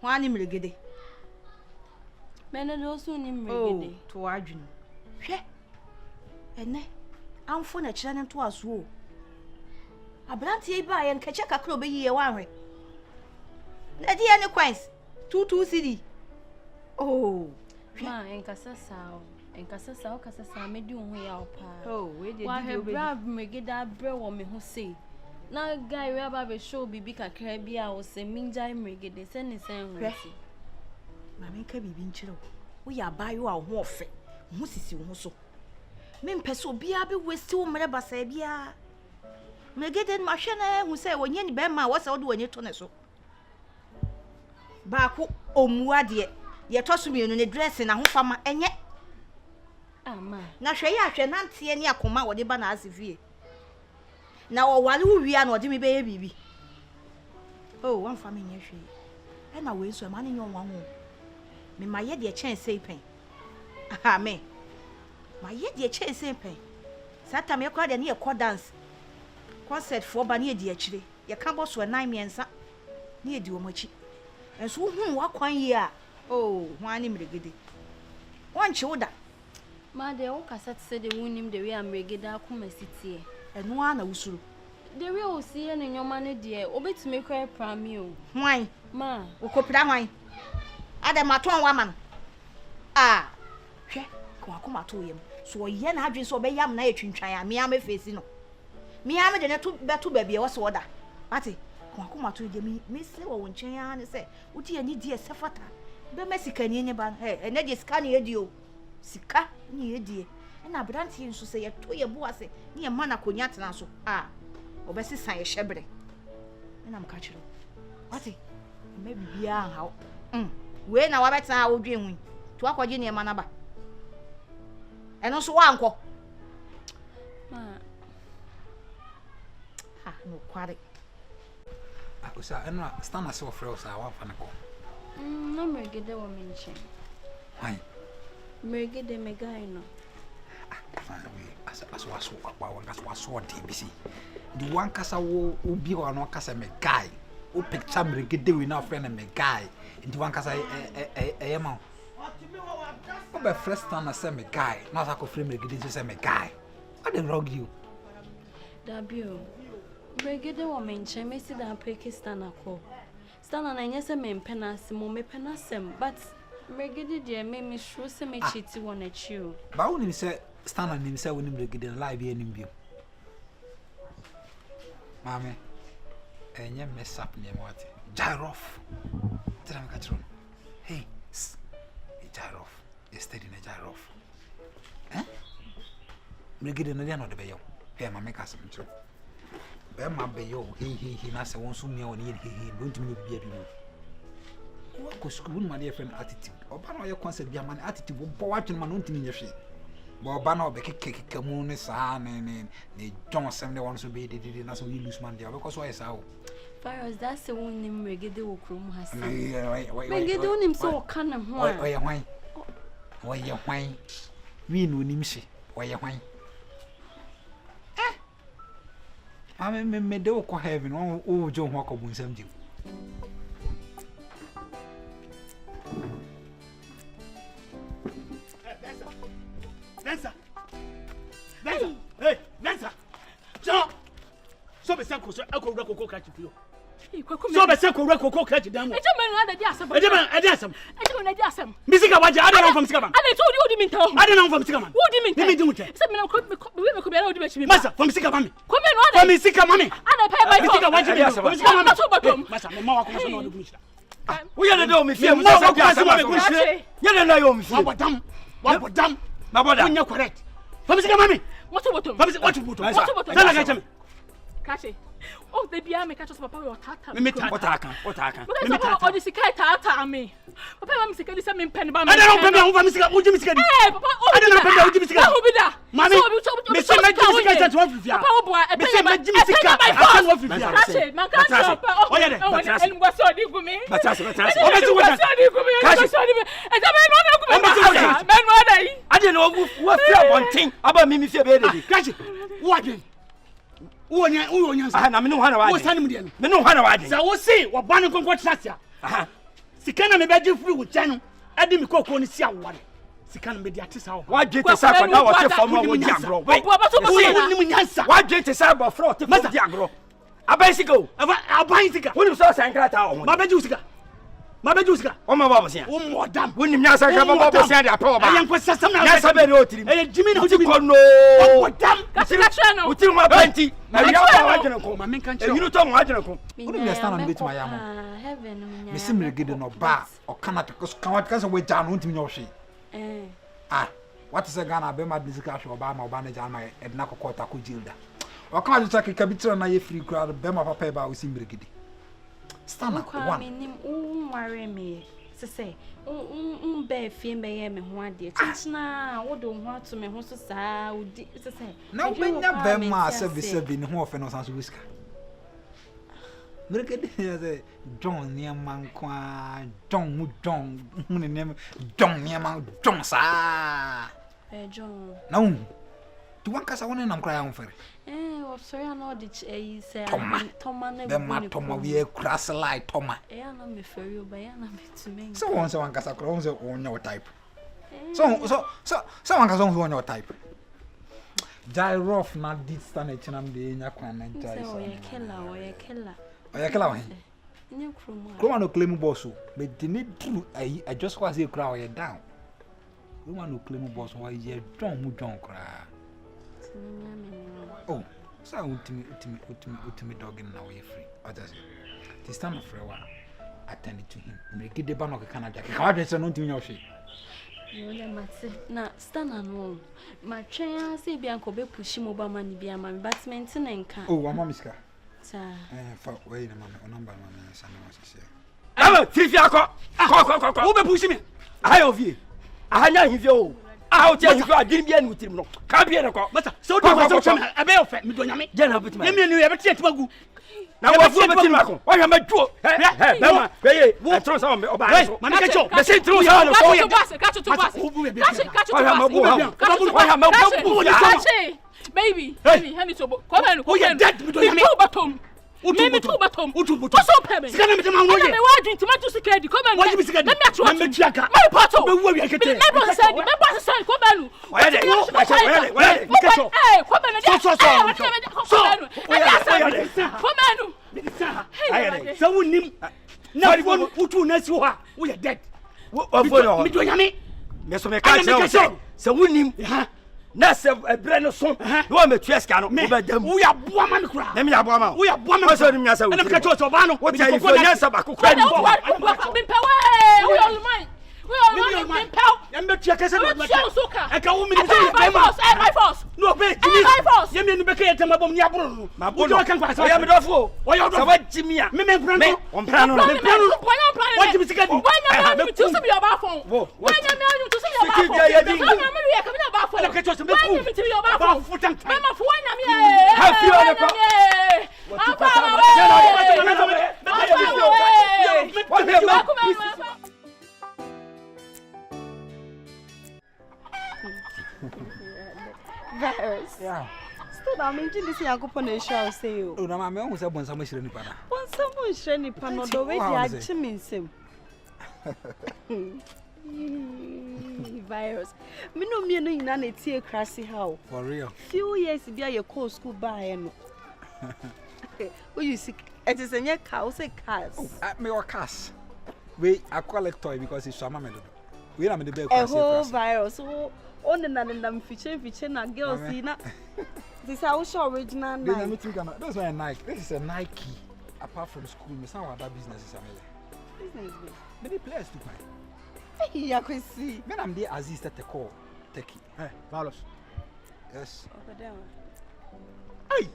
Wani mregede. Mene do so ni mregede. To adwunu. Hwe. Ene. Amfo na kire ne to aso o. Abrante yi ba ye nkache kakra obeyi ye wanhwe. Na di ene coins 22 cedi. Oh. Ma enkasa sao. Enkasa sao kasa sa medi ho ya opa. Oh, we dey di obeyi. Wa brab mregede abre wo me ho sei. Na guy we aba be show bibi kakra bia wo se minjai mregede se ne sen nwoti. Ma me nka bibi nkyere wo ya bayo a ho ofe ho sisi wo so me mpese obia be waste wo mre basa bia mregede ma hwe na hu se wonye ni be ma wo se wo de wonye to ne so ba ko omuade ye to so mienu ne dress na ho fama enye ama na hwe ya hwe nante ne akoma wo de ba na asifie na wo wale wo wia na wo de me be ye bibi oh wan fa me nye hwe e na we so ma ne nyon wan ho me ma ye de chen sei pen amen ma ye de chen sei pen sata me kwa de ne ye ko dance concert for ba ne de akire ye ka bo so 9 miensa ne di o machi enso hu wa kwan yi a oh hwan ni mregede wan chi woda ma de wo kasa tse de wunim de we amregede akoma sitie eno a na wusuru de we o sie ne nyoma ne de obetime kwa prami o hwan ma okopira hwan ada maton wa man ah hwe ko akoma to yem so ye na adwen so be yam na etwintwan a me am face no me am de ne to beto ba bia wo so oda ati ko akoma to ye me se wo nchen ya ne se uti ani die sefata be mesika ni ne ba ene de sika ne edi o sika ni edi na branti nso se ye to ye bo ase ne ye mana konya tena so ah obesi san ye hyebre na am ka kiro ati me bibia hawo we na wabeta wodwe hu to akwaje ne ma na ba eno so wa nko ma ha no kware usa eno stand as of friends a wa fa ne ko no mregede wo menche hai mregede me guy no fine we as waso kwa wanka waso DBC the one kasa wo obi ho no kasa me guy o picture mregede we na friend me guy the one kasa ma o be first stand as me guy na sa ko frame mregede say me guy what the wrong you dabio mregede wo menche me si da Pakistan akọ stand na nyese me penase mo me penasem but mregede de me sure se me chiti won achi o ba woni say stand on him say woni mregede live here nim bio mame enye mess up ne mwate gyrof tira me katron hey gyrof steady na gyrof mregede no dia no de beyo hey mame ka sem tro be ma beyo he na se won so mia woni he don't me bia bi no ko school ma dey friend attitude oba na ye concept bia man attitude bo watch man no ntimi nyehwe bo oba na obekeke mu ne saa ne John sem de won so be didi na so we lose man there because why sao Faros that's the one name mregede wo krom hasa mregede onim so kana ho a oye hwan we no nim hye oye hwan me de wo ko heaven o jo ho ko bunsam ji Nansa hey Nansa so be sanko so akowura kokoko kachi pio so be sanko wura kokoko kachi damo eje menu ada di asem eje menu di asem misika waje ada na fam sika ban ada to odi mi ntaw ada na fam sika ban odi mi ntaw mi di mutwe se menu ko me ko be odi me chimi masa fam sika mami ko menu ada fam sika mami ada pay by misika waje mi fam sika mami masa mama wa ko so na odi kunishira wo ya de o mi fie mu sa bia sa ma ko ya de na yo mi fie wa bodam kunya correct fam sika mami what bottom fam sika what bottom tell ka chemi kache oh the bia me kache so papa we otata me ta otaka me ta odi sika tata me papa ma sika di se me pen ba me ada na pen me fam sika uji misika di papa ada na pen uji misika ho bi da mami me se me uji misika ta wafifia papa wo boa me se me uji misika ta wafifia kache man kan so pa oh yeah el ngwa so di gumi batase o be ti wo so di gumi o so di e ta me no na gumi me no ada yi ade na wo fie abonten aba mi fie be de kache wo adwen wo nya na me no hana wa wo sanim de me no hana wa de sa wo se wo ba no konko trasia sika na me beji free wo chanu ade me kokko ni si awore sika na me di atisa wo wadwe te sa kwada wo te fam wo di agro we wo nyansa wadwe te sa bo fro te fam di agro abai sika o abai sika woni so sankrata o ma beji sika ma beji sika o ma babo sia o modam woni nyansa ka babo sia de apo ba ayen ko sasam na nyansa be re o tiri e jimi na jimi kono o modam ka no o tiri ma panti na wi awa wadwe ko ma men kan e yinu to mo wadwe ko woni me stand on bit my yam me simre gide no ba o kana te ko kan wat kan so we jan won timi nyohwe what is a Ghana be mad music show ba ma oba na jan ma edna kokota ko jilda o kan ju take kabitira na ye free crowd be ma papa ba o simre gide stand up one minim worry me say be fie be ye me ho ade chichina wo do ho ato me ho so saa odi say na wo benya be ma service be ne ho ofe no san so whisker Mereka dia John ni amang kwa John mu John ni John ni amang John sa John no tu wan kasa wona nam kra ya mfere o sorry no di say Toma na be Toma we cross light Toma na me ferry o ba na me to me so won kasa kra won on your type so wan kasa on your type Jai rough na dit stand e chinam de nya kwan na jai so ye killer Oya kala wa. Nya kroma. Kroma no claim boss o. But the need true I just was say kra oya down. Kroma no claim boss o ye don mu don kra. Oh, so ultimate dog in now we free. Others. This time of frewa attend to him. Make the ban of Canada. Ka wa no ntimi nyohwe. Yo le mate. Na stand no. Ma twen say bia nko be push mo ba man bia ma but maintain nka. Oh, wa mamiska. For wait a moment, number one is Aba fifia ko wo be push me ayo vie ahanya hivio aho te hivio adin bia ni tirim no ka bia ne ko mata so do ma so chama ebe yo fe me do nyame je na betima ye me nu ye be tie timagu na wo fu betima ko wa hwa maduo be ma ye etro sa me oba so ma me kecho be se tro sa no so Catch to pass. wa hwa mabu wa mabu Baby, honey to come on. Oh, you're dead. Me batom. Me too batom. What's up, Pebe? Sikana me tama woye. Me wadi tomato security. Come on. Why you security? Let me atro. Me chiaka. My pato. Me wo wi akete. Me boss said, come on. Why dey? Hey, come on. So. So wonim. Na won utu na si ho a. Wo ye dead. Wo fo me do nyame. Me so me ka che. So wonim. Na se ebre no so no me tueska no wo ba dam wo ya boa ma me kura na me ya boa ma wo ya boa ma so nim nya sa wo na me ka cho ba no wo tell you for nya sa ba ko kura ni bo me pewe we all mine me pew ya me tia kese no e ka wo mi ni my force no be jimi ya me ni be ka yeta mabom ni abro ma bo no kan kwa sa ya me dofo wo ya sa wa jimi a me mpran no on plan no wo jimi sika di me tu se bi oba fon wo me tu se bi oba fon me ya ka me oba fon na ka cho se me ku me tu bi oba ba fon futan mama fo nya me ha fi o ne ko Yeah. Still, I'm enjoying this. I'm going to show you. Oh, no, I'm going to say one summer shirley pana. One summer shirley pana. The way they are chiming sim. Virus. Me no me no ina na tie krasi how. For real. Few years be your call school buy no. Who you see? It is a car. Say cars. Me or cars. We I collect toy because it's Shama Medo. We am the best. A whole virus. On and feature na girls see na. This is our original Nike. Those are Nike. This is a Nike. Apart from school, me some other businesses are business. Many players to buy. Hey, I can see. Men am there Aziz that they call Techie. Hey, Valos. Yes. Over there. Hey.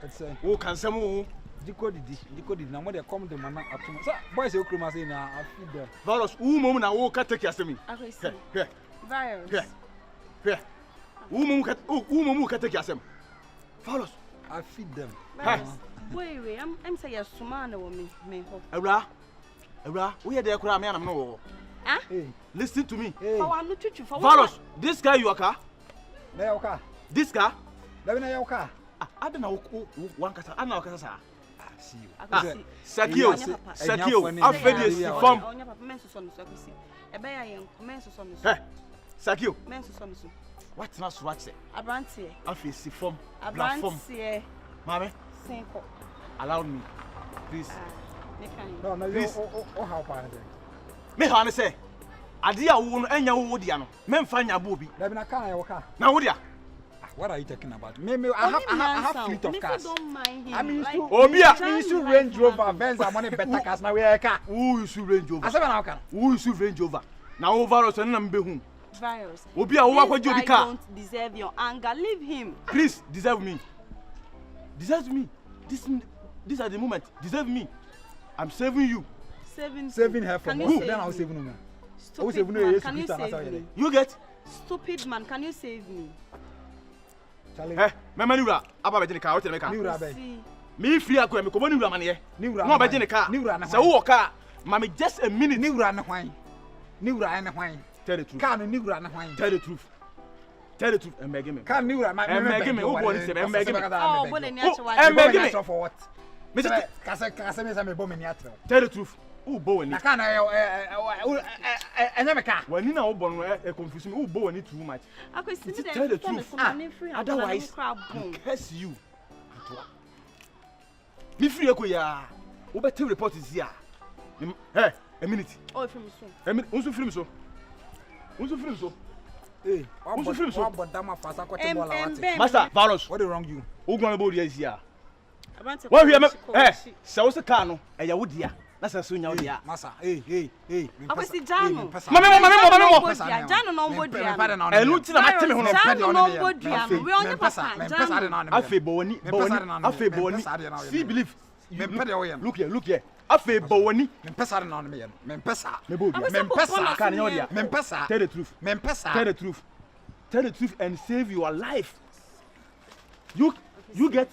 Let's who can some who decoded. Now when they come to Mana Atuma. So boys you cream say na I feed them. Valos, who mum na who can take asemi. I can see. Here. Virus. Here. Who mum can take asem. Valos, I feed them. Wait, I'm say yes sumana wo me ho. Ebra, we there kura me anam no. Ah? Listen to me. For one no tutu for. Valos, this guy you aka? Na your car. This guy? Na your car. I don't know one kasa. I know kasa sa. see you. Sakio, afedi si form. Onya papa men so so so akosi. Ebe ya yen men so so Eh. Sakio. men so so. What na so what say? Abrantie. Afedi si form. Platform. Abrantie. Mame, Senko. allow me. Please. No, please. Oh, how far? Me ha ne say. Ade a wo no enya wo dia no. Me mfa nya bo bi. There be na car ya waka. Na wo dia. What are you talking about? Me, I have fleet of cars. Don't mind him. I mean, like, Obia, used to Range Rover, Benz, and money better cars. Now we are a car. Who used to Range Rover? I said, now can. Who used to Range Rover? Now over us and number whom? virus. Obia, who are you? Don't deserve your anger. Leave him. Please, deserve me. Deserve me. This at the moment. Deserve me. I'm saving you. Saving her from who? Then I'll save you. Stupid man, can you save me? You get? Stupid man, can you save me? Eh, mama niura, aba be car, what make niura be. Me free akwa me ko bo niura mane ye. No be jene car. Se wo car, mama just a minute. Niura na hwan. Niura na hwan. Tell the truth. Car no niura na hwan. Tell the truth. Tell the truth. Emege me. Car niura ma emege me. Who born say emege me. Oh, but then you emege me. For what? Me kase me say me bo me ni atre. Tell the truth. Who bo ni? Na car na enya me car. Wani na wo born confuse me. Who bo ni too much. Tell the truth. Otherwise, I curse you. Me free ekoya. Wo better report is here. Hey, a minute. Oh, from so. A minute. Unso film so. Unso film so. Hey, unso film so. Master, virus. What is wrong you? Who gonna be here? What here? Eh, so what's the car no? Eh, ya wodia. Na say so nya wodia. Master, hey. Akwesi Jano. Mama. Jano no mbodia. Enu ti na mate me ho no. Jano no mbodia. We only papa. Jano. Afe boni. See believe. Look here. Afe boni. Mempesa na no me ye. Mempesa. Mempesa. Kan nya wodia. Mempesa. Tell the truth. Mempesa. Tell the truth and save your life. You get.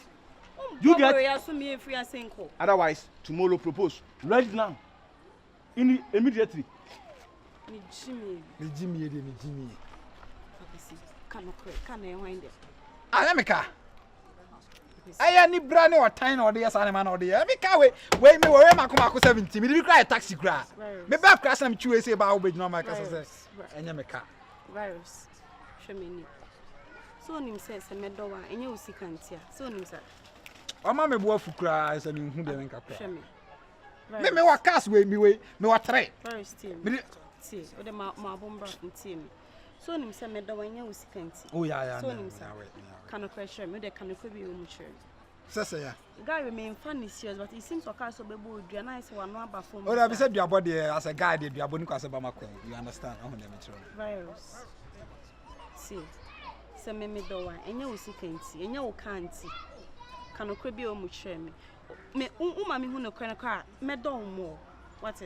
Otherwise, tomorrow propose. Right now. Immediately. Me Jimmy. Alemeka. Aya ni brand or time or the animal or the Emeka we me we makoma 70. Me dey cry taxi cry. Me back crash am chue say ba obedi no my case say. Enyemeka. Virus. Show me ni. So nim say me do wa enye usika ntia. So nim say Oma me bo afukura esa me hu de nka kra. Me wa cast me wa three. Very still. Me see, o de ma bomba ntie me. So nim say me do wa nya usika nti. Oh yeah. So nim say can question me de can be o mu chere. Sese ya. Guy remain funny serious but it seems okay so be bo dua na say one aba phone. Oh, be say duabo de as a guy de duabo ni kwase ba makwa. You understand? Oh, let me try. Virus. See. Se me do wa enya usika nti, enya wo ka nti. Can be o mu chere me uma me hu no kra me don mo what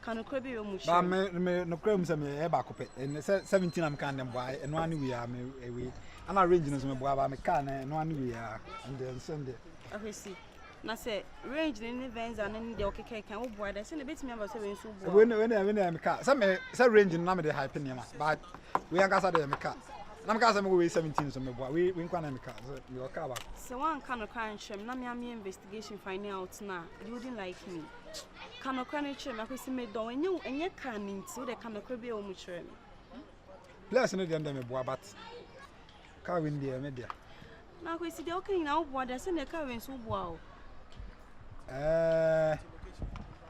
can be o mu chere ba me no kra mu se me e ba kope 17 am kan dem boy eno anu we ya me we ana range no so me boy ba me kan eno anu we ya and then Sunday okay see na say range ni events and ni de okeke kan wo boy da say na betimi aba say we nso boy when me ka say range no na me de hype ni ma but we an kasa de me ka na me ka say me we 17 so me boy we nkwa na me ka so we o ka ba so one can chem na me am investigation finding out na you wouldn't like me can chem akwesi me don enye kan nti wo de can be o mu chere me place no de me boy but ka win there me there na akwesi de okay na wo boy da say na ka win so boy o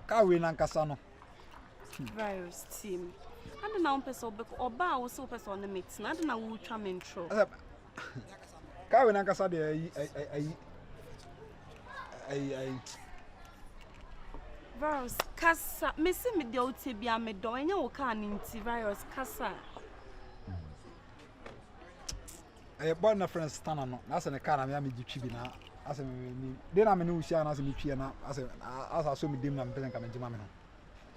ka win na nkasa no virus team and now person oba wo so person na meet na na wo twa me intro ka win na nkasa de ai virus kasa me se me de ote bia me do enya wo ka ni nti virus kasa born na friends stand no na se ne ka na me gitwi bi na ase me de na me no usia na ase me twie na ase so me dem na me pesen ka me jima me no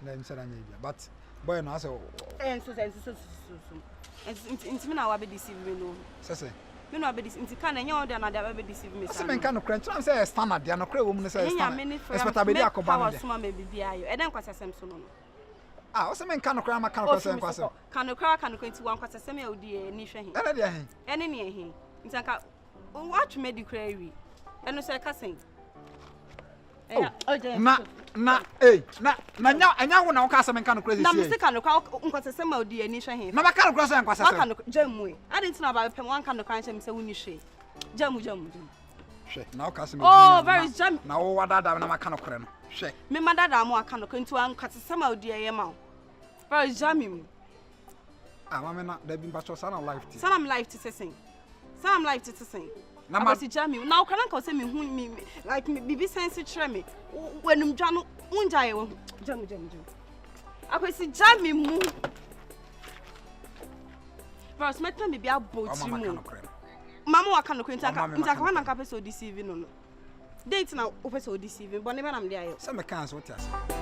na im sera nya bia but boy no ase so inti me na wa be deceive me no sese me no be deceive inti ka na nya order na da be deceive me sa me ka no crunch na say standard dia no kra wo mu no say standard expect be dia akoba no de suma me bibia yo e den kwasesem so no o se me ka no kra ma ka no kwasem kwasem ka no kra ka no kwenti wan kwasesem ya odi ni hwe he ene dia he ene ne he nti anka watch me di kra wi eno say ka sen na anya wo na wo ka asem nka no crazy na me sika no kwa nkwasese ma odi ani hwe he na ba ka no cross nkwasese waka no jamu ade ntina ba pem wanka no kan chem se woni hwe jamu hwe na wo ka asem oh very jam na wo wadada na maka no kore no hwe me madada mo aka no kantu ankwasese ma odi eye ma very jam mama na da bi mbacho sana life ti sana life ti sesen sana life ti sesen na ma si jam na wo kana ka se me hu me like me bibi sense kire me wenum dwa no unja ye wo jam akwesi jam mu Bros metna me bia boti mu mama waka no kwenta ka kwa na ka pese o deceive no date na o pese o deceive but never am there se me kan so tiasa